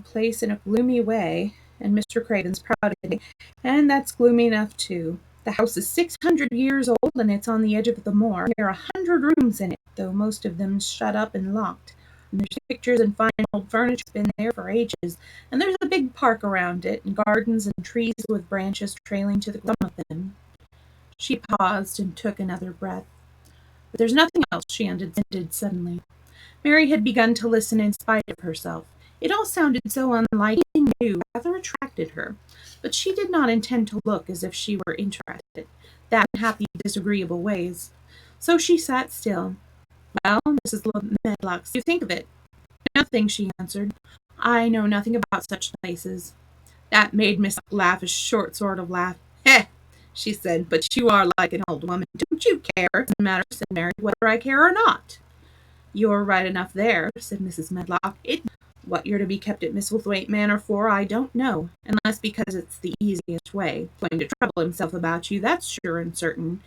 place in a gloomy way, and Mr. Craven's proud of it, and that's gloomy enough too. The house is 600 years old, and it's on the edge of the moor. There are 100 rooms in it, though most of them shut up and locked. And there's pictures and fine old furniture that's been there for ages. And there's a big park around it, and gardens and trees with branches trailing to the ground of them. She paused and took another breath. But there's nothing else, she ended suddenly. Mary had begun to listen in spite of herself. It all sounded so unlike and new, rather attracted her. But she did not intend to look as if she were interested, that in happy, disagreeable ways. So she sat still. Well, Mrs. Medlock, do you think of it? Nothing, she answered. I know nothing about such places. That made Miss laugh a short sort of laugh. Heh, she said, but you are like an old woman. Don't you care? It doesn't matter, said Mary, whether I care or not. You're right enough there, said Mrs. Medlock. What you're to be kept at Misselthwaite Manor for, I don't know, unless because it's the easiest way. He's going to trouble himself about you, that's sure and certain.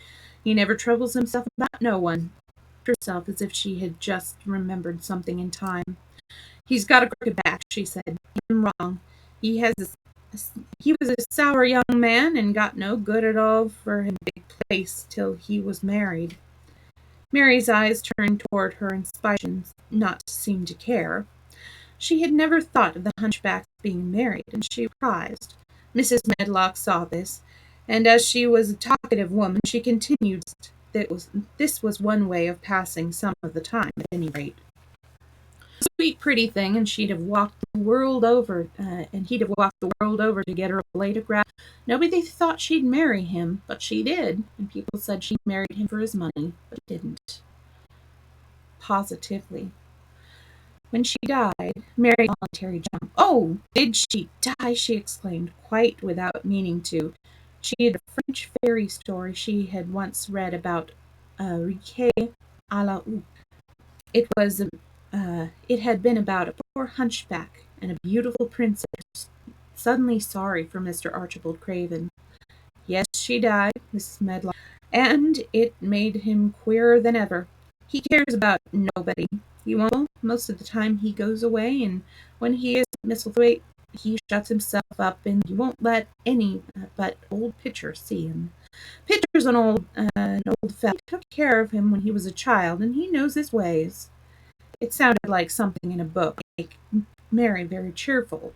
He never troubles himself about no one. Herself as if she had just remembered something in time. He's got a crooked back, she said. I'm wrong. He has he was a sour young man and got no good at all for his big place till he was married. Mary's eyes turned toward her in spite of not to seem to care. She had never thought of the hunchback's being married, and she was surprised. Mrs. Medlock saw this, and as she was a talkative woman, she continued that this was one way of passing some of the time, at any rate. Sweet pretty thing, and she'd have walked the world over, and he'd have walked the world over to get her a autograph. Nobody thought she'd marry him, but she did, and people said she married him for his money, but didn't. Positively. When she died, Mary voluntary jumped. Oh, did she die? She exclaimed, quite without meaning to. She had a French fairy story she had once read about Riquet à la Houppe. It had been about a poor hunchback and a beautiful princess suddenly sorry for Mr. Archibald Craven. Yes, she died, Mrs. Medlock, and it made him queerer than ever. He cares about nobody. He won't. Most of the time he goes away, and when he is at Misselthwaite, he shuts himself up, and he won't let any but old Pitcher see him. Pitcher's an old fellow. He took care of him when he was a child, and he knows his ways. It sounded like something in a book, make Mary very cheerful.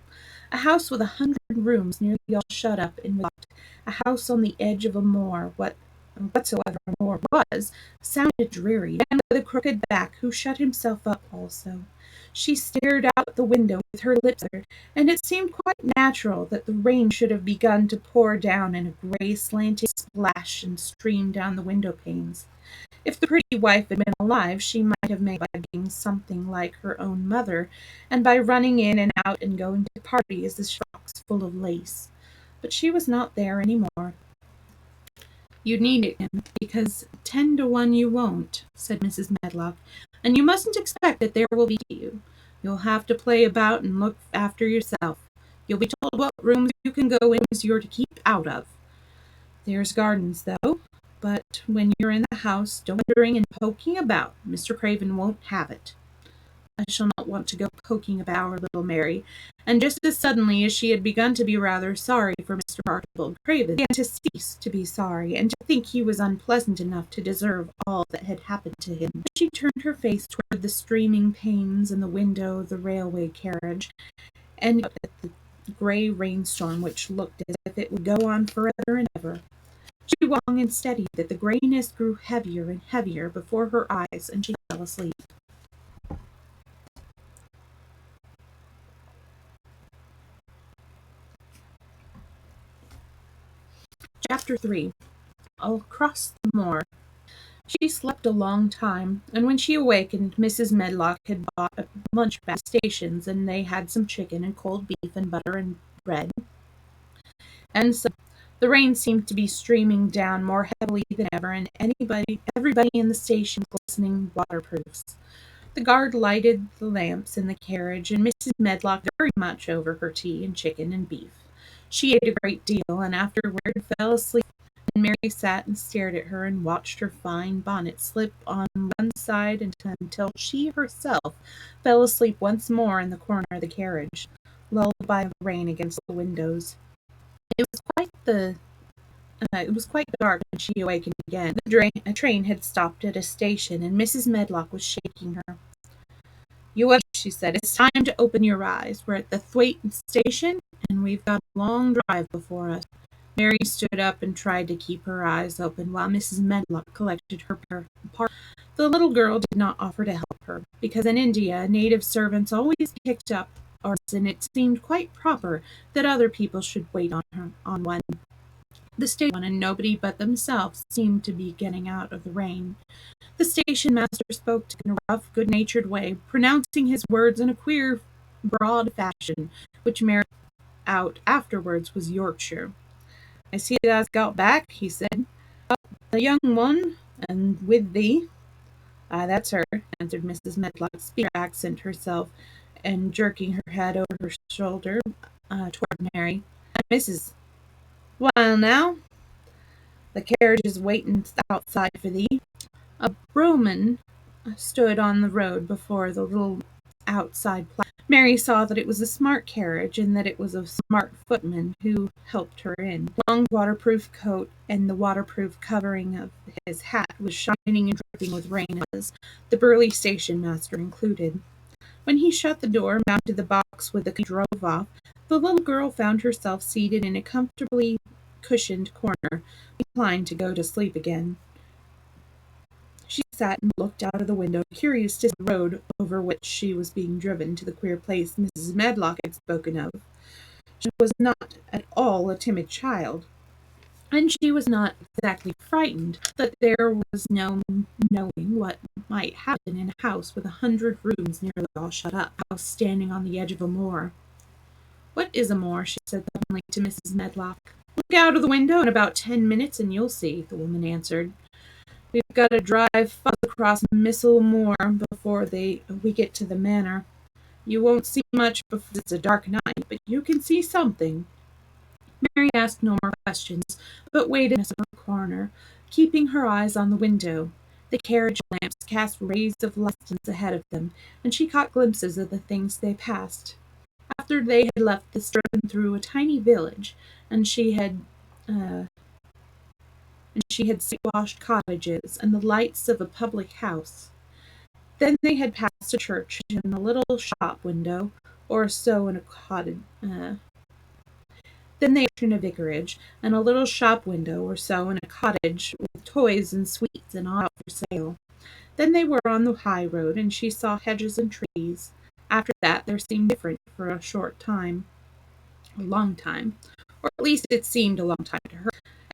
A house with 100 rooms, nearly all shut up and locked. A house on the edge of a moor, whatsoever a moor was, sounded dreary, and with a crooked back, who shut himself up also. She stared out the window with her lips parted, and it seemed quite natural that the rain should have begun to pour down in a grey slanting splash and stream down the window panes. If the pretty wife had been alive, she might have made by being something like her own mother, and by running in and out and going to parties as frocks full of lace. But she was not there any more. You need him, because 10 to 1 you won't, said Mrs. Medlock, and you mustn't expect that there will be you. You'll have to play about and look after yourself. You'll be told what rooms you can go in as you're to keep out of. There's gardens, though, but when you're in the house, don't wandering and poking about. Mr. Craven won't have it. I shall not want to go poking about our little Mary. And just as suddenly as she had begun to be rather sorry for Mr. Archibald Craven, began to cease to be sorry, and to think he was unpleasant enough to deserve all that had happened to him. She turned her face toward the streaming panes and the window of the railway carriage, and at the grey rainstorm which looked as if it would go on forever and ever. She walked long and steady, that the greyness grew heavier and heavier before her eyes, and she fell asleep. Chapter 3. Across the Moor. She slept a long time, and when she awakened, Mrs. Medlock had bought a lunch back at the stations, and they had some chicken and cold beef and butter and bread. And so the rain seemed to be streaming down more heavily than ever, and everybody in the station was glistening waterproofs. The guard lighted the lamps in the carriage, and Mrs. Medlock very much over her tea and chicken and beef. She ate a great deal, and afterward fell asleep, and Mary sat and stared at her and watched her fine bonnet slip on one side until she herself fell asleep once more in the corner of the carriage. lulled by the rain against the windows. It was quite the it was quite dark when she awakened again. A train had stopped at a station, and Mrs. Medlock was shaking her. "You up," she said. "It's time to open your eyes. We're at the Thwaite station, and we've got a long drive before us." Mary stood up and tried to keep her eyes open while Mrs. Medlock collected her part. The little girl did not offer to help her, because in India native servants always picked up ours, and it seemed quite proper that other people should wait on one. The station and nobody but themselves seemed to be getting out of the rain. The station master spoke in a rough, good-natured way, pronouncing his words in a queer, broad fashion, which Mary out afterwards was Yorkshire. "I see thou's got back," he said. "The young one, and with thee." "Aye, that's her," answered Mrs. Medlock, speaking her accent herself, and jerking her head over her shoulder toward Mary. "And Mrs. Well, now, the carriage is waiting outside for thee." A brougham stood on the road before the little outside platform. Mary saw that it was a smart carriage, and that it was a smart footman who helped her in. The long waterproof coat and the waterproof covering of his hat was shining and dripping with rain, as the burly station master included. When he shut the door and mounted the box with the key, drove off, the little girl found herself seated in a comfortably cushioned corner, inclined to go to sleep again. She sat and looked out of the window, curious to see the road over which she was being driven to the queer place Mrs. Medlock had spoken of. She was not at all a timid child, and she was not exactly frightened, that there was no knowing what might happen in a house with 100 rooms nearly all shut up, a house standing on the edge of a moor. "What is a moor?" she said suddenly to Mrs. Medlock. "Look out of the window in about 10 minutes and you'll see," the woman answered. "We've got to drive far across Missel Moor before we get to the manor. You won't see much before it's a dark night, but you can see something." Mary asked no more questions, but waited in a corner, keeping her eyes on the window. The carriage lamps cast rays of light ahead of them, and she caught glimpses of the things they passed. After they had left this driven through a tiny village, and she had whitewashed cottages and the lights of a public house. Then they had passed a church and a little shop window, or so in a cottage. Then they entered a vicarage, and a little shop window or so in a cottage, with toys and sweets and all out for sale. Then they were on the high road, and she saw hedges and trees. After that there seemed different for a short time, a long time, or at least it seemed a long time to her.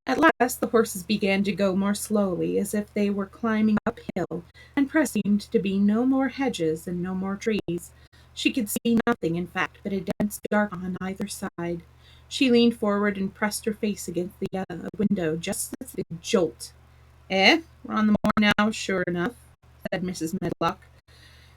At last the horses began to go more slowly, as if they were climbing uphill, and seemed to be no more hedges and no more trees. She could see nothing, in fact, but a dense dark on either side. She leaned forward and pressed her face against the window just as a jolt. "Eh, we're on the moor now, sure enough," said Mrs. Medlock.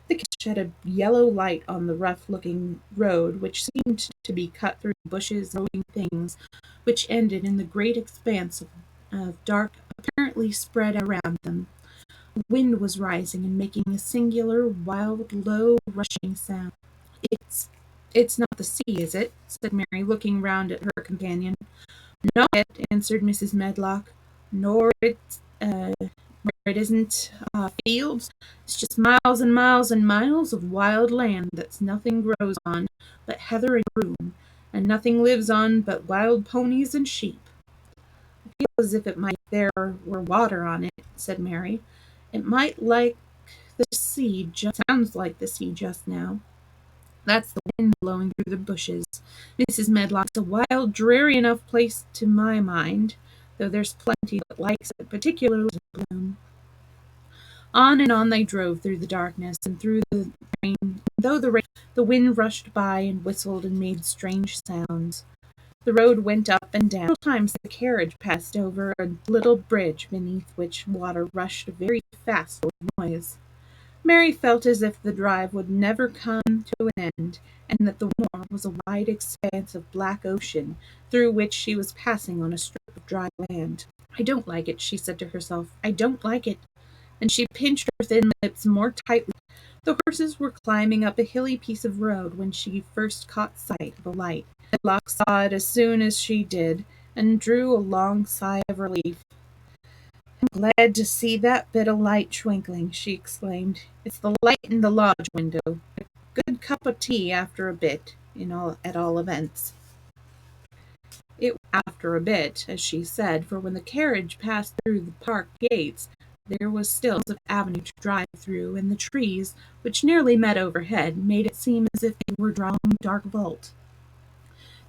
The carriage shed a yellow light on the rough-looking road, which seemed to be cut through bushes and moving things, which ended in the great expanse of dark apparently spread around them. The wind was rising and making a singular, wild, low, rushing sound. "It's not the sea, is it?" said Mary, looking round at her companion. "Not it," answered Mrs. Medlock. "Nor it isn't fields. It's just miles and miles and miles of wild land that's nothing grows on but heather and broom, and nothing lives on but wild ponies and sheep." "I feel as if it might there were water on it," said Mary. "It might like the sea, just sounds like the sea just now." "That's the wind blowing through the bushes. Mrs. Medlock's a wild, dreary enough place to my mind, though there's plenty that likes it, particularly in bloom." On and on they drove through the darkness and through the rain. Though the wind rushed by and whistled and made strange sounds. The road went up and down. Several times the carriage passed over a little bridge beneath which water rushed very fast with noise. Mary felt as if the drive would never come to an end, and that the moor was a wide expanse of black ocean through which she was passing on a strip of dry land. "I don't like it," she said to herself. "I don't like it." And she pinched her thin lips more tightly. The horses were climbing up a hilly piece of road when she first caught sight of a light. Medlock saw it as soon as she did, and drew a long sigh of relief. "I'm glad to see that bit of light twinkling," she exclaimed. "It's the light in the lodge window. A good cup of tea after a bit, at all events." It was after a bit, as she said, for when the carriage passed through the park gates, there was still of avenue to drive through, and the trees, which nearly met overhead, made it seem as if they were drawing a dark vault.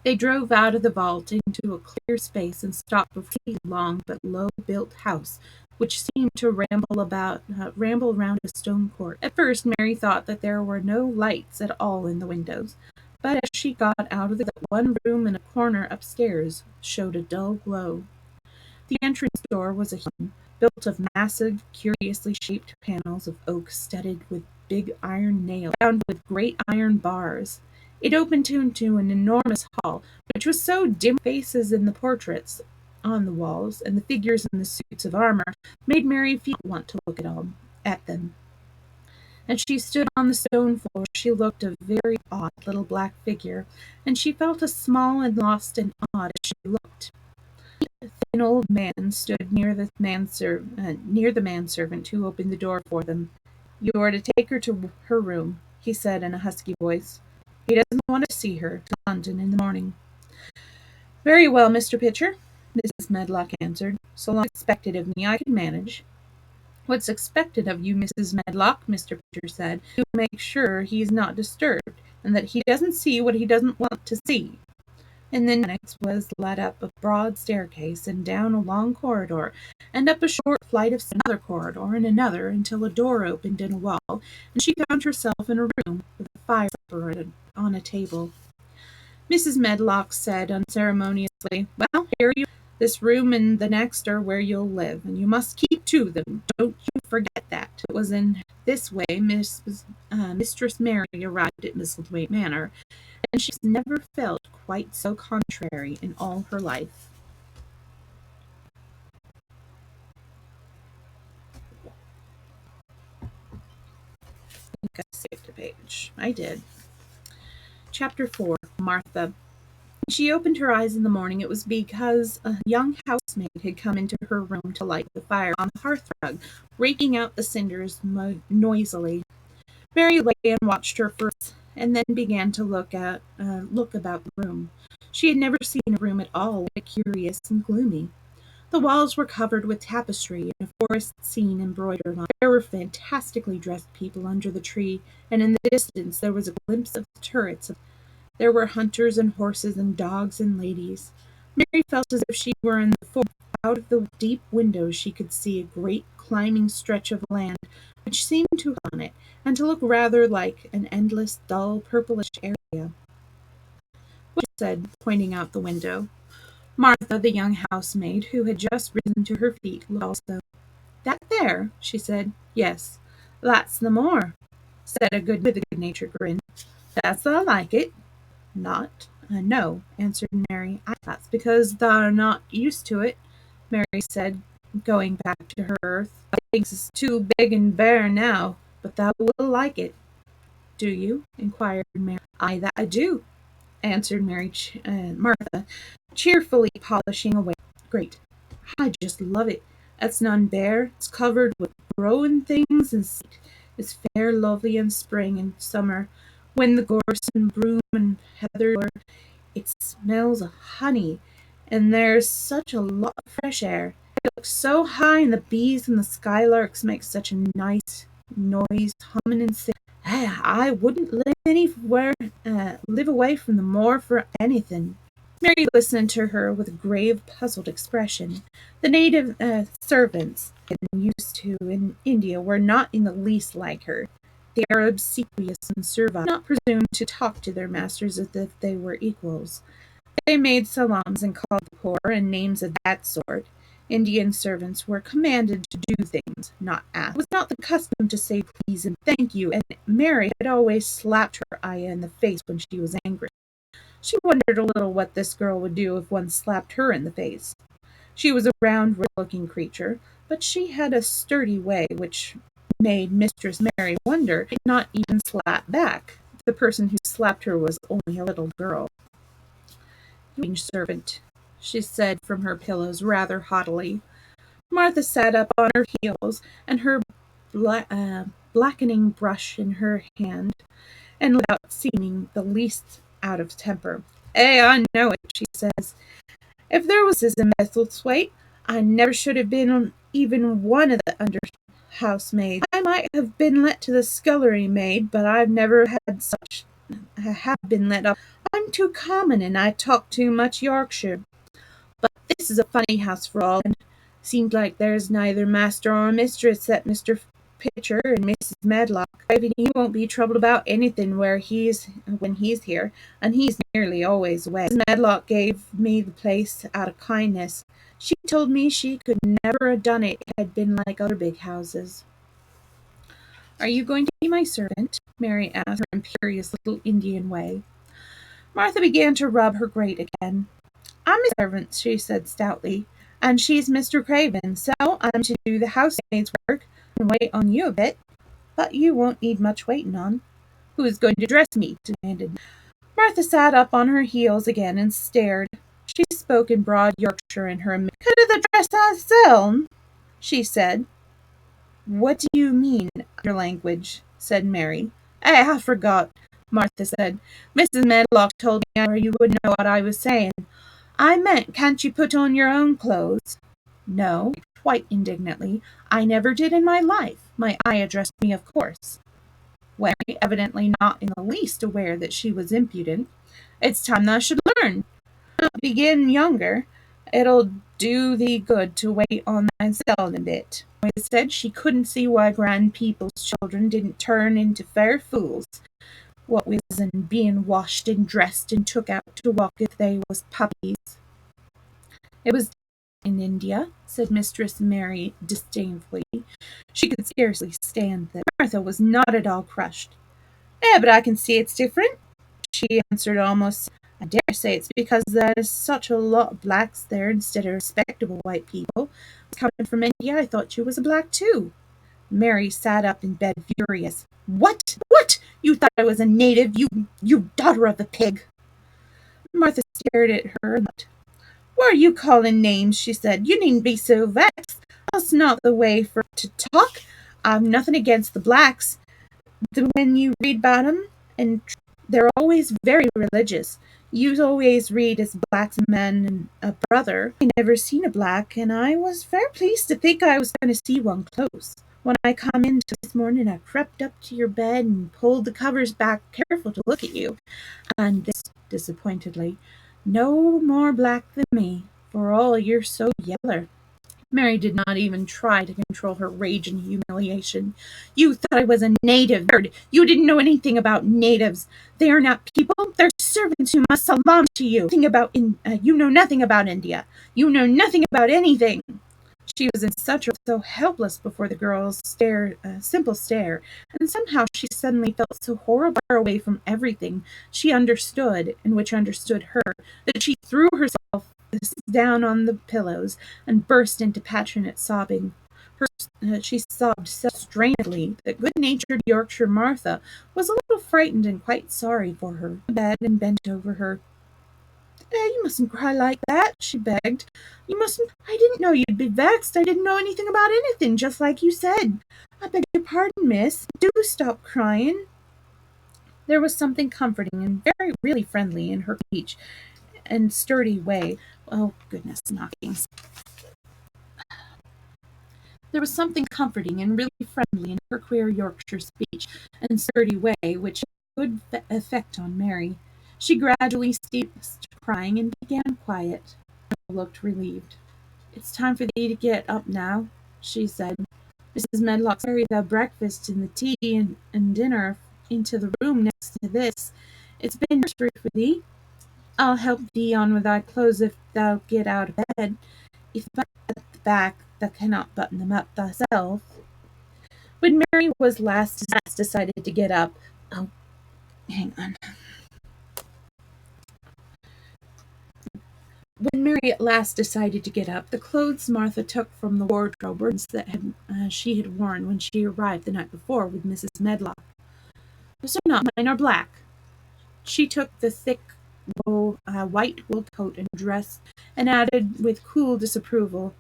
They drove out of the vault into a clear space and stopped before a long but low-built house, which seemed to ramble round a stone court. At first, Mary thought that there were no lights at all in the windows, but as she got out of the one room in a corner upstairs showed a dull glow. The entrance door was a huge, built of massive, curiously shaped panels of oak studded with big iron nails, bound with great iron bars. It opened into an enormous hall, which was so dim with faces in the portraits on the walls, and the figures in the suits of armor made Mary feel want to look at them. As she stood on the stone floor, she looked a very odd little black figure, and she felt as small and lost and odd as she looked. An old man stood near the manservant who opened the door for them. "You are to take her to her room," he said in a husky voice. "He doesn't want to see her till London in the morning." "Very well, Mr. Pitcher," Mrs. Medlock answered. "So long as it's expected of me, I can manage." "What's expected of you, Mrs. Medlock," Mr. Pitcher said, "to make sure he's not disturbed, and that he doesn't see what he doesn't want to see." And then next was led up a broad staircase and down a long corridor, and up a short flight of another corridor and another, until a door opened in a wall, and she found herself in a room with a fire on a table. Mrs. Medlock said unceremoniously, "Well, here you are. This room and the next are where you'll live, and you must keep to them. Don't you forget that." It was in this way Mistress Mary arrived at Misselthwaite Manor, and she's never felt quite so contrary in all her life. I think I saved a page. I did. Chapter 4. Martha. When she opened her eyes in the morning, it was because a young housemaid had come into her room to light the fire on the hearthrug, raking out the cinders noisily. Mary lay and watched her first, and then began to look about the room. She had never seen a room at all curious and gloomy. The walls were covered with tapestry and a forest scene embroidered on it. There were fantastically dressed people under the tree, and in the distance there was a glimpse of the turrets. There were hunters and horses and dogs and ladies. Mary felt as if she were in the forest. Out of the deep windows she could see a great climbing stretch of land, which seemed to lie on it, and to look rather like an endless, dull, purplish area. "What?" she said, pointing out the window. Martha, the young housemaid, who had just risen to her feet, looked also. "That there?" she said. "Yes, that's the moor," said with a good-natured grin. "That's I like it." "Not? No," answered Mary. "That's because thou're not used to it," Mary said, going back to her earth. "Things is too big and bare now, but thou will like it." "Do you?" inquired Mary. "Aye, that I do," answered Martha, cheerfully polishing away. "Great. I just love it. It's none bare. It's covered with growing things, and it's fair lovely in spring and summer, when the gorse and broom and heather it smells of honey, and there's such a lot of fresh air. It looks so high, and the bees and the skylarks make such a nice noise, humming and singing. I wouldn't live away from the moor for anything." Mary listened to her with a grave, puzzled expression. The native servants had been used to in India were not in the least like her. They are obsequious and servile, not presume to talk to their masters as if they were equals. They made salams and called the poor, and names of that sort. Indian servants were commanded to do things, not ask. It was not the custom to say please and thank you, and Mary had always slapped her ayah in the face when she was angry. She wondered a little what this girl would do if one slapped her in the face. She was a round, looking creature, but she had a sturdy way which made Mistress Mary wonder if not even slap back. The person who slapped her was only a little girl. Servant, she said from her pillows rather haughtily. Martha sat up on her heels and her blackening brush in her hand, and without seeming the least out of temper. I know it, she says. If there was as a Misselthwaite, I never should have been even one of the under housemaids. I might have been let to the scullery maid, but I've never had such. I have been let up. I'm too common, and I talk too much Yorkshire. But this is a funny house for all, and seems like there's neither master or mistress except Mr. Pitcher and Mrs. Medlock. He won't be troubled about anything when he's here, and he's nearly always away. Mrs. Medlock gave me the place out of kindness. She told me she could never have done it if it had been like other big houses. Are you going to be my servant? Mary asked her imperious little Indian way. Martha began to rub her grate again. I'm a servant, she said stoutly, and she's Mr. Craven, so I'm to do the housemaid's work and wait on you a bit. But you won't need much waiting on. Who is going to dress me? Demanded. Martha sat up on her heels again and stared. She spoke in broad Yorkshire in her could the dress ourselves, she said. What do you mean, your language? Said Mary. I forgot, Martha said. Mrs. Medlock told me you would know what I was saying. I meant, can't you put on your own clothes? No, quite indignantly. I never did in my life. My eye addressed me, of course. Well, evidently not in the least aware that she was impudent. It's time thou should learn. Begin younger. It'll do thee good to wait on thyself a bit. I said she couldn't see why grand people's children didn't turn into fair fools. What was in being washed and dressed and took out to walk if they was puppies. It was in India, said Mistress Mary disdainfully. She could scarcely stand this. Martha was not at all crushed. But I can see it's different, she answered almost. I dare say it's because there's such a lot of blacks there instead of respectable white people. Coming from India, I thought you was a black too. Mary sat up in bed furious. What? What? You thought I was a native, you daughter of a pig. Martha stared at her and laughed. What are you calling names? She said. You needn't be so vexed. That's not the way for to talk. I've nothing against the blacks. When you read about 'em, and they're always very religious. You always read as blacks a man and a brother. I never seen a black, and I was very pleased to think I was going to see one close. When I come in this morning, I crept up to your bed and pulled the covers back careful to look at you. And this, disappointedly, no more black than me, for all you're so yeller. Mary did not even try to control her rage and humiliation. You thought I was a native. You didn't know anything about natives. They are not people. They're servants who must salam to you. You know nothing about India. You know nothing about anything. She was in such a so helpless before the girl's simple stare, and somehow she suddenly felt so horribly far away from everything she understood, and which understood her, that she threw herself down on the pillows and burst into passionate sobbing. She sobbed so strainedly that good-natured Yorkshire Martha was a little frightened and quite sorry for her. Bed and bent over her. You mustn't cry like that, she begged. You mustn't. I didn't know you'd be vexed. I didn't know anything about anything, just like you said. I beg your pardon, miss. Do stop crying. There was something comforting and very really friendly in her speech and sturdy way. Oh, goodness, knockings. There was something comforting and really friendly in her queer Yorkshire speech and sturdy way which had a good effect on Mary. She gradually ceased crying and began quiet. Mary looked relieved. It's time for thee to get up now, she said. Mrs. Medlock carried the breakfast and the tea and dinner into the room next to this. It's been nursery for thee. I'll help thee on with thy clothes if thou get out of bed. If thou at the back, thou cannot button them up thyself. When Mary was last decided to get up, oh, hang on. When Mary at last decided to get up, the clothes Martha took from the wardrobe were ones that she had worn when she arrived the night before with Mrs. Medlock. "Those are not mine, are black." She took the thick white wool coat and dress, and added with cool disapproval,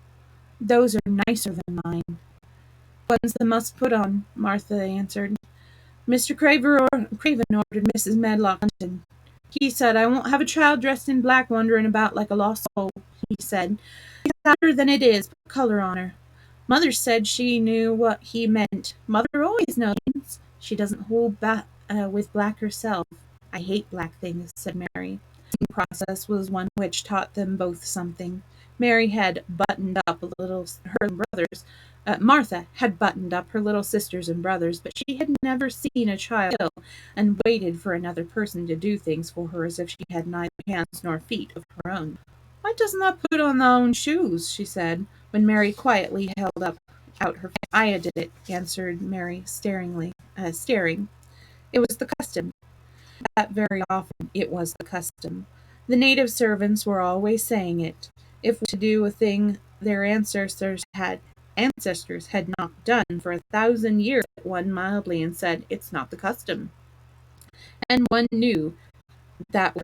"Those are nicer than mine." "One's the must put on," Martha answered. Craven ordered Mrs. Medlock hunted. He said, "I won't have a child dressed in black wandering about like a lost soul," he said. "It's sadder than it is. Put color on her." Mother said she knew what he meant. Mother always knows. She doesn't hold back with black herself. "I hate black things," said Mary. The process was one which taught them both something. Mary had buttoned up a little her brothers. Martha had buttoned up her little sisters and brothers, but she had never seen a child ill and waited for another person to do things for her as if she had neither hands nor feet of her own. "Why doesn't thou put on thy own shoes?" she said, when Mary quietly held out her face. "I did it," answered Mary, staring. "It was the custom." That very often it was the custom. The native servants were always saying it. If to do a thing their ancestors had not done for 1,000 years, one mildly and said, "It's not the custom." And one knew that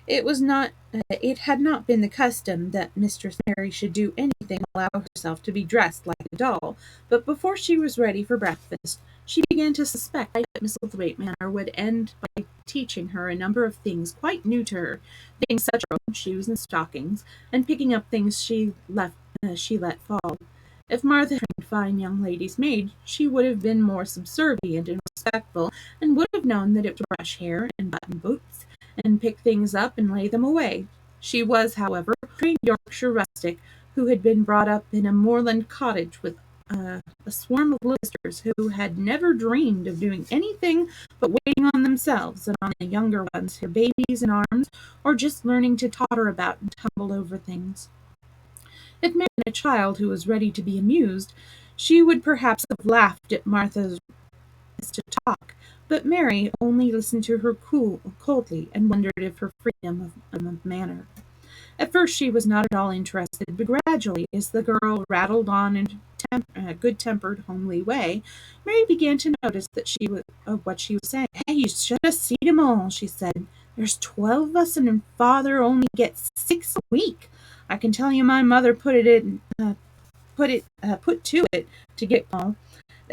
it had not been the custom that Mistress Mary should do anything allow herself to be dressed like a doll, but before she was ready for breakfast, she began to suspect that Miss Elizabeth Manor would end by teaching her a number of things quite new to her, things such as shoes and stockings, and picking up things she let fall. If Martha had been a fine young lady's maid, she would have been more subservient and respectful, and would have known that it was to brush hair and button boots, and pick things up and lay them away. She was, however, a trained Yorkshire rustic who had been brought up in a moorland cottage with a swarm of little sisters who had never dreamed of doing anything but waiting on themselves and on the younger ones, her babies in arms, or just learning to totter about and tumble over things. If Mary had been a child who was ready to be amused, she would perhaps have laughed at Martha's to talk, but Mary only listened to her coldly and wondered if her freedom of manner. At first she was not at all interested, but gradually, as the girl rattled on in a good-tempered, homely way, Mary began to notice that what she was saying. "Hey, you should have seen 'em all," she said. "There's 12 of us, and father only gets 6 a week. I can tell you my mother put to it to get all.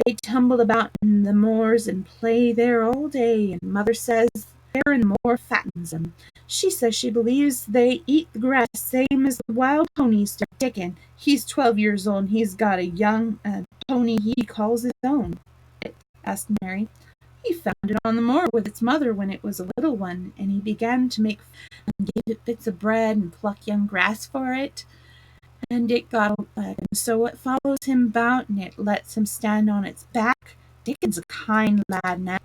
They tumble about in the moors and play there all day, and mother says there and the moor fattens 'em. She says she believes they eat the grass same as the wild ponies do. Dickon, he's 12 years old, and he's got a young pony he calls his own." Asked Mary. "He found it on the moor with its mother when it was a little one, and he began to make and give it bits of bread and pluck young grass for it. And it got a leg, and so it follows him about, and it lets him stand on its back. Dickon's a kind lad now."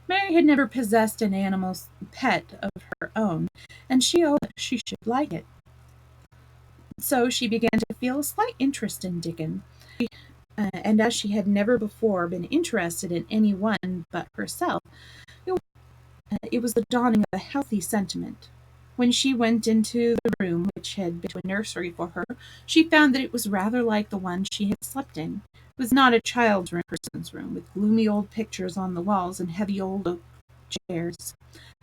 Mary had never possessed an animal's pet of her own, and she hoped she should like it. So she began to feel a slight interest in Dickon, and as she had never before been interested in any one but herself, it was the dawning of a healthy sentiment. When she went into the room which had been a nursery for her, she found that it was rather like the one she had slept in. It was not a child's room, person's room, with gloomy old pictures on the walls and heavy old oak chairs.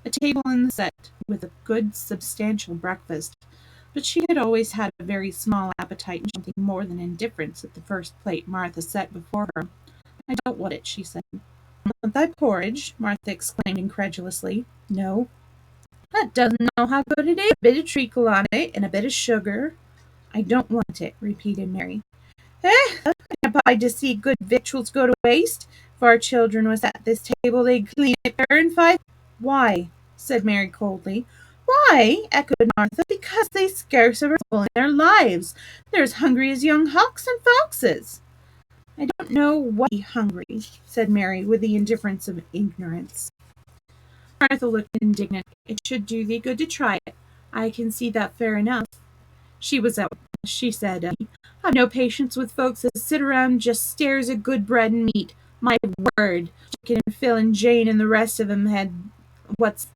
A table in the set, with a good substantial breakfast, but she had always had a very small appetite and something more than indifference at the first plate Martha set before her. "I don't want it," she said. "Want thy porridge?" Martha exclaimed incredulously. "No." "That doesn't know how good it is. A bit of treacle on it, and a bit of sugar." "I don't want it," repeated Mary. "I can't abide to see good victuals go to waste. If our children was at this table, they'd clean it fair and five." "Why?" said Mary coldly. "Why?" echoed Martha. "Because they scarce ever in their lives. They're as hungry as young hawks and foxes." "I don't know what to be hungry," said Mary, with the indifference of ignorance. Martha looked indignant. "It should do thee good to try it. I can see that fair enough." She said, "I've no patience with folks that sit around and just stares at good bread and meat. My word, Chicken and Phil and Jane and the rest of 'em had what's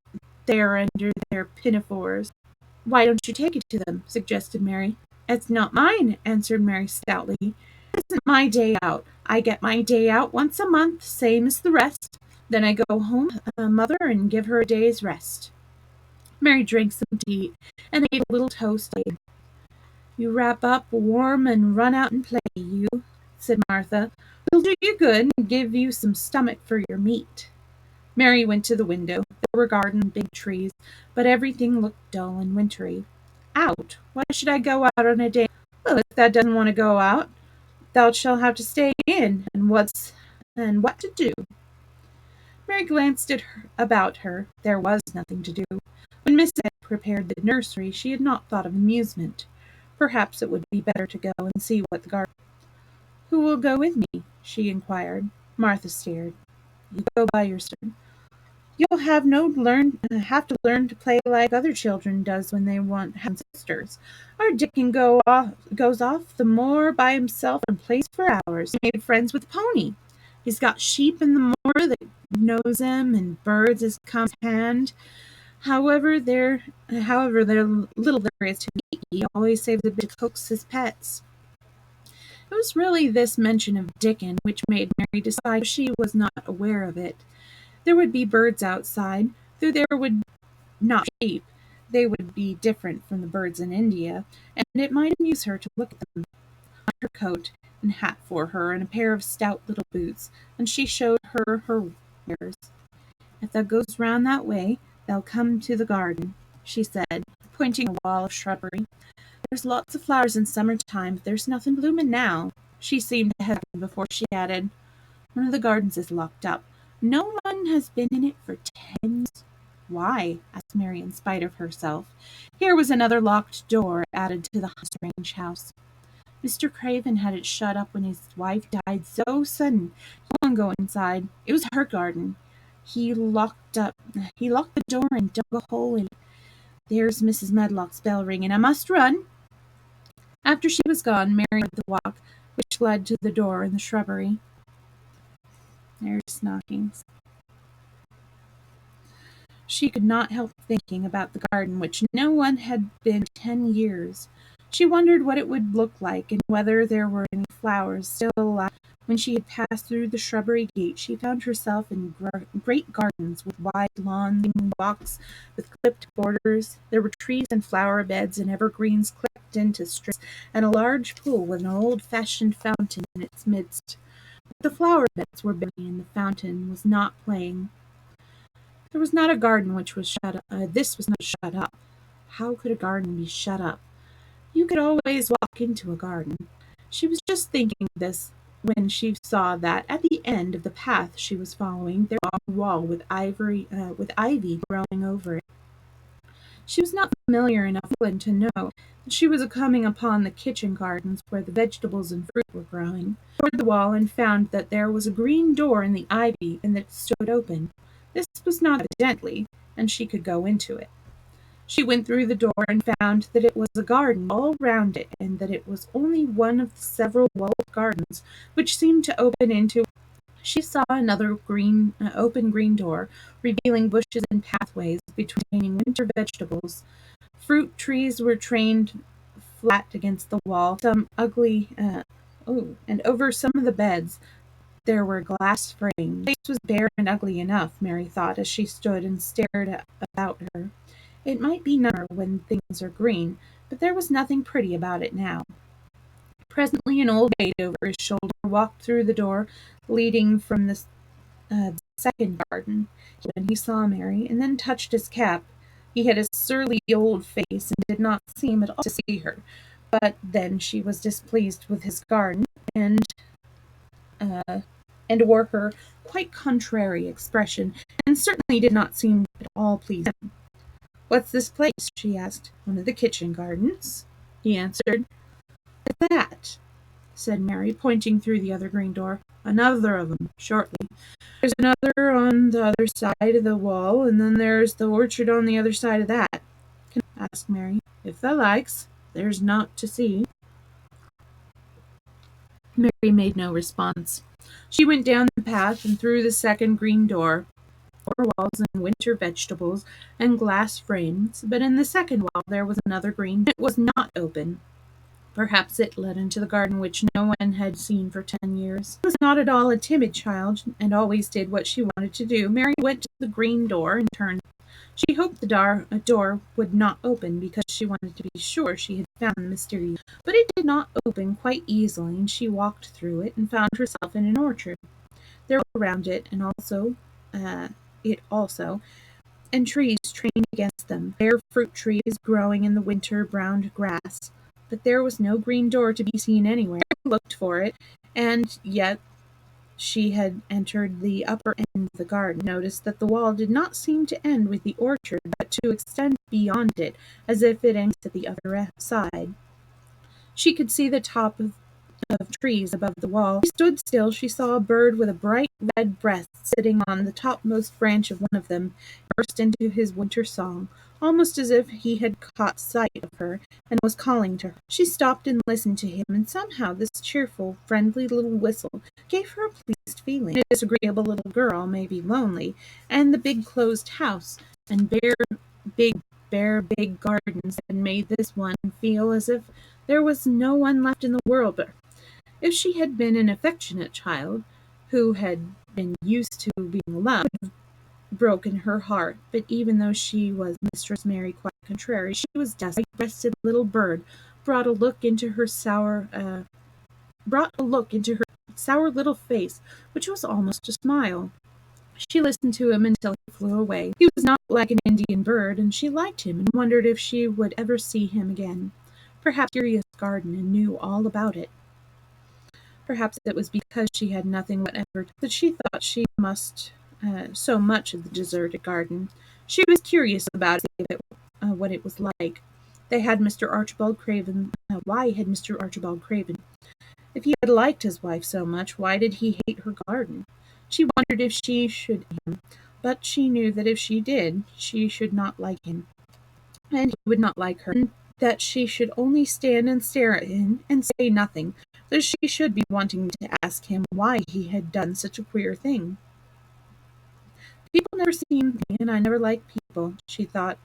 there under their pinafores." "Why don't you take it to them?" suggested Mary. "It's not mine," answered Mary stoutly. "It isn't my day out. I get my day out once a month, same as the rest. Then I go home to Mother and give her a day's rest." Mary drank some tea and ate a little toast. "You wrap up warm and run out and play, you," said Martha. "We'll do you good and give you some stomach for your meat." Mary went to the window. There were gardens and big trees, but everything looked dull and wintry. "Out? Why should I go out on a day?" "Well, if thou doesn't want to go out, thou shalt have to stay in, and what to do?" Mary glanced about her. There was nothing to do. When Miss Egg prepared the nursery, she had not thought of amusement. Perhaps it would be better to go and see what the garden. "Who will go with me?" she inquired. Martha stared. "You go by yourself. You'll have to learn to play like other children does when they want have sisters. Our Dickon goes off the moor by himself and plays for hours. He made friends with the pony. He's got sheep in the moor that knows him, and birds as come to hand. However they're little there is to eat, he always saves a bit to coax his pets." It was really this mention of Dickon which made Mary decide she was not aware of it. There would be birds outside, though there would not be sheep. They would be different from the birds in India, and it might amuse her to look at them. Her coat and hat for her, and a pair of stout little boots, and she showed her wares. "If thou goes round that way, thou'll come to the garden," she said, pointing to a wall of shrubbery. "There's lots of flowers in summer time, but there's nothing blooming now." She seemed to hesitate before she added, "One of the gardens is locked up. No one has been in it for 10 years." "Why?" asked Mary in spite of herself. Here was another locked door added to the strange house. "Mr. Craven had it shut up when his wife died so sudden. He wouldn't go inside. It was her garden. He locked the door and dug a hole in it. There's Mrs. Medlock's bell ringing. I must run." After she was gone, Mary heard the walk which led to the door in the shrubbery. There's knockings. She could not help thinking about the garden which no one had been for 10 years. She wondered what it would look like, and whether there were any flowers still alive. When she had passed through the shrubbery gate, she found herself in great gardens with wide lawns and walks with clipped borders. There were trees and flower beds and evergreens clipped into strips, and a large pool with an old-fashioned fountain in its midst. But the flower beds were busy, and the fountain was not playing. There was not a garden which was shut up. This was not shut up. How could a garden be shut up? You could always walk into a garden. She was just thinking this when she saw that at the end of the path she was following there was a wall with ivy growing over it. She was not familiar enough with England to know that she was coming upon the kitchen gardens where the vegetables and fruit were growing. She toward the wall and found that there was a green door in the ivy and that it stood open. This was not evidently, and she could go into it. She went through the door and found that it was a garden all round it, and that it was only one of the several walled gardens which seemed to open into. She saw another open green door, revealing bushes and pathways containing winter vegetables. Fruit trees were trained flat against the wall, and over some of the beds there were glass frames. The place was bare and ugly enough, Mary thought, as she stood and stared about her. It might be nicer when things are green, but there was nothing pretty about it now. Presently an old maid over his shoulder walked through the door leading from the second garden. When he saw Mary, and then touched his cap. He had a surly old face, and did not seem at all to see her. But then she was displeased with his garden, uh, and wore her quite contrary expression, and certainly did not seem at all pleased. "What's this place?" she asked. "One of the kitchen gardens," he answered. "That," said Mary, pointing through the other green door. "Another of them, shortly. There's another on the other side of the wall, and then there's the orchard on the other side of that." "Can I ask, Mary?" "If thou likes. There's naught to see." Mary made no response. She went down the path and through the second green door. floor walls and winter vegetables and glass frames, but in the second wall there was another green. It was not open. Perhaps it led into the garden which no one had seen for 10 years. She was not at all a timid child, and always did what she wanted to do. Mary went to the green door and turned. She hoped the door would not open because she wanted to be sure she had found the mysterious. But it did not open quite easily, and she walked through it and found herself in an orchard. There were around it also, and trees trained against them, bare fruit trees growing in the winter brown grass. But there was no green door to be seen anywhere. She looked for it, and yet she had entered the upper end of the garden, noticed that the wall did not seem to end with the orchard, but to extend beyond it, as if it ended at the other side. She could see the top of trees above the wall. She stood still. She saw a bird with a bright red breast sitting on the topmost branch of one of them, burst into his winter song, almost as if he had caught sight of her and was calling to her. She stopped and listened to him, and somehow this cheerful, friendly little whistle gave her a pleased feeling. A disagreeable little girl may be lonely, and the big closed house and big gardens had made this one feel as if there was no one left in the world but her. If she had been an affectionate child, who had been used to being loved, it would have broken her heart. But even though she was Mistress Mary quite contrary, she was desperate. The breasted little bird brought a look into her sour little face, which was almost a smile. She listened to him until he flew away. He was not like an Indian bird, and she liked him and wondered if she would ever see him again. Perhaps he curious garden and knew all about it. Perhaps it was because she had nothing whatever that she thought she must so much of the deserted garden. She was curious about what it was like. They had Mr. Archibald Craven. Why had Mr. Archibald Craven? If he had liked his wife so much, why did he hate her garden? She wondered if she should him, but she knew that if she did, she should not like him, and he would not like her, and that she should only stand and stare at him and say nothing, that she should be wanting to ask him why he had done such a queer thing. People never seem to me, and I never like people, she thought,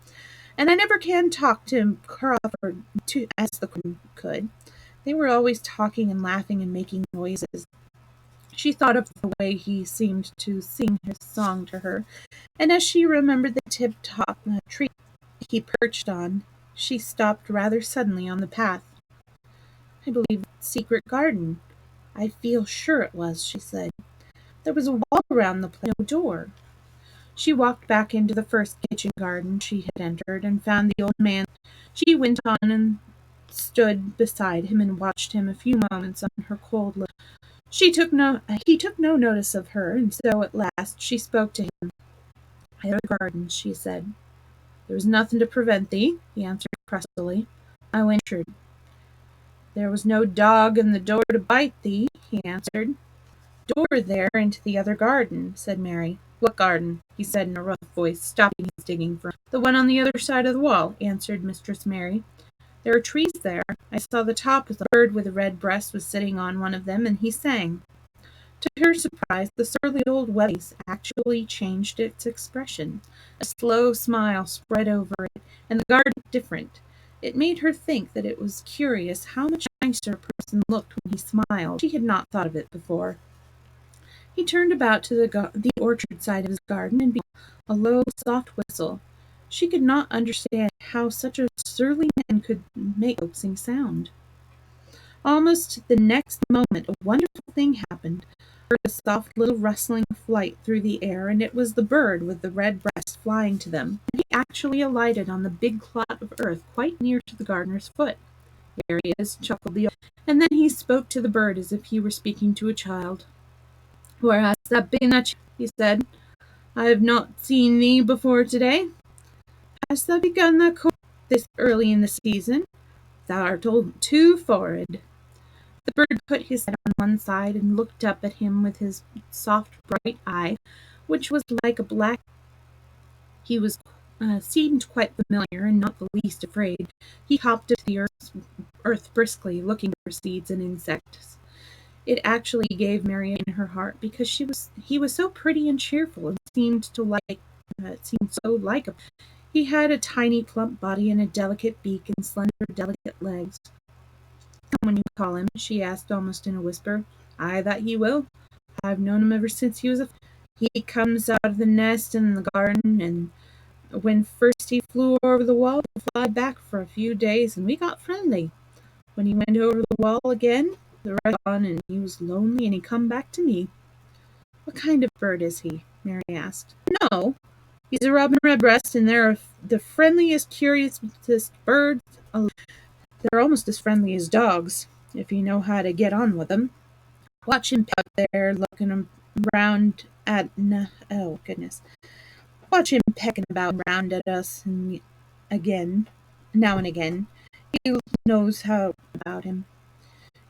and I never can talk to Crawford as the queen could. They were always talking and laughing and making noises. She thought of the way he seemed to sing his song to her, and as she remembered the tip-top tree he perched on, she stopped rather suddenly on the path. I believe it's a secret garden. I feel sure it was, she said. There was a wall around the place, no door. She walked back into the first kitchen garden she had entered and found the old man. She went on and stood beside him and watched him a few moments on her cold lips. He took no notice of her, and so at last she spoke to him. I have a garden, she said. There was nothing to prevent thee, he answered crustily. I ventured. There was no dog in the door to bite thee, he answered. Door there into the other garden, said Mary. What garden? He said in a rough voice, stopping his digging for the one on the other side of the wall, answered Mistress Mary. There are trees there. I saw the top of the bird with a red breast was sitting on one of them, and he sang. To her surprise, the surly old face actually changed its expression. A slow smile spread over it, and the garden looked different. It made her think that it was curious how much nicer a person looked when he smiled. She had not thought of it before. He turned about to the orchard side of his garden and began a low, soft whistle. She could not understand how such a surly man could make a coaxing sound. Almost the next moment a wonderful thing happened. Heard a soft little rustling flight through the air, and it was the bird with the red breast flying to them. And he actually alighted on the big clot of earth quite near to the gardener's foot. There he is, chuckled the old man, and then he spoke to the bird as if he were speaking to a child. Where hast thou been, he said. I have not seen thee before today. Hast thou begun thy course this early in the season? Thou art too forward. The bird put his head on one side and looked up at him with his soft, bright eye, which was like a black. He seemed quite familiar and not the least afraid. He hopped to the earth briskly, looking for seeds and insects. It actually gave Marianne her heart because he was so pretty and cheerful and seemed so likable. He had a tiny plump body and a delicate beak and slender delicate legs. When you call him, she asked almost in a whisper. I that he will. I've known him ever since he was a he comes out of the nest in the garden, and when first he flew over the wall, he fly back for a few days, and we got friendly. When he went over the wall again, the rest gone, and he was lonely, and he come back to me. What kind of bird is he? Mary asked. No, he's a robin redbreast, and they're the friendliest, curiousest birds. They're almost as friendly as dogs, if you know how to get on with them. Watch him out there looking around at. Oh, goodness. Watch him pecking about round at us and again, now and again. He knows how about him.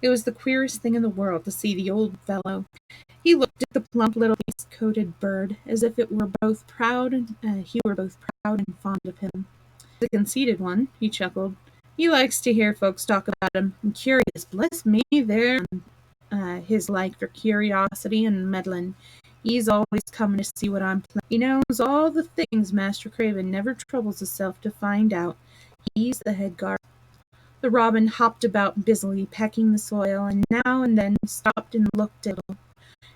It was the queerest thing in the world to see the old fellow. He looked at the plump little beast-coated bird as if it were both proud and he were both proud and fond of him. The conceited one, he chuckled. He likes to hear folks talk about him. And curious, bless me, there, his like for curiosity and meddling. He's always coming to see what I'm playing. He knows all the things Master Craven never troubles himself to find out. He's the head guard. The robin hopped about busily, pecking the soil, and now and then stopped and looked at her.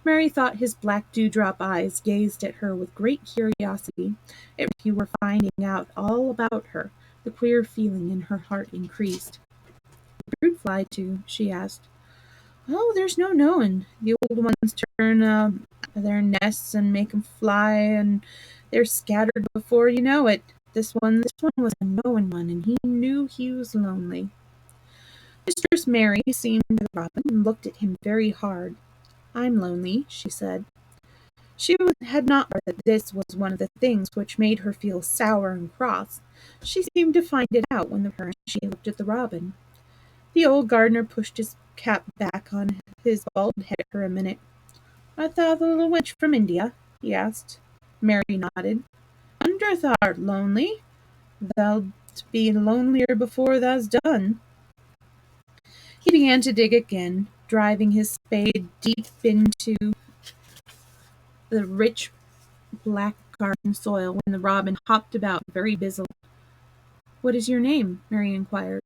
Mary thought his black dewdrop eyes gazed at her with great curiosity. If he were finding out all about her, the queer feeling in her heart increased. "Where did the brood fly to?" she asked. "Oh, there's no knowing. The old ones turn their nests and make 'em fly, and they're scattered before you know it. This one was a knowing one, and he knew he was lonely." Mistress Mary seemed to the robin and looked at him very hard. "I'm lonely," she said. Had not heard that this was one of the things which made her feel sour and cross. She seemed to find it out when she looked at the robin. The old gardener pushed his cap back on his bald head at her a minute. "Art thou the little wench from India?" he asked. Mary nodded. "Wonder thou'rt lonely. Thou'lt be lonelier before thou's done." He began to dig again, driving his spade deep into the rich black garden soil when the robin hopped about very busily. "What is your name?" Mary inquired.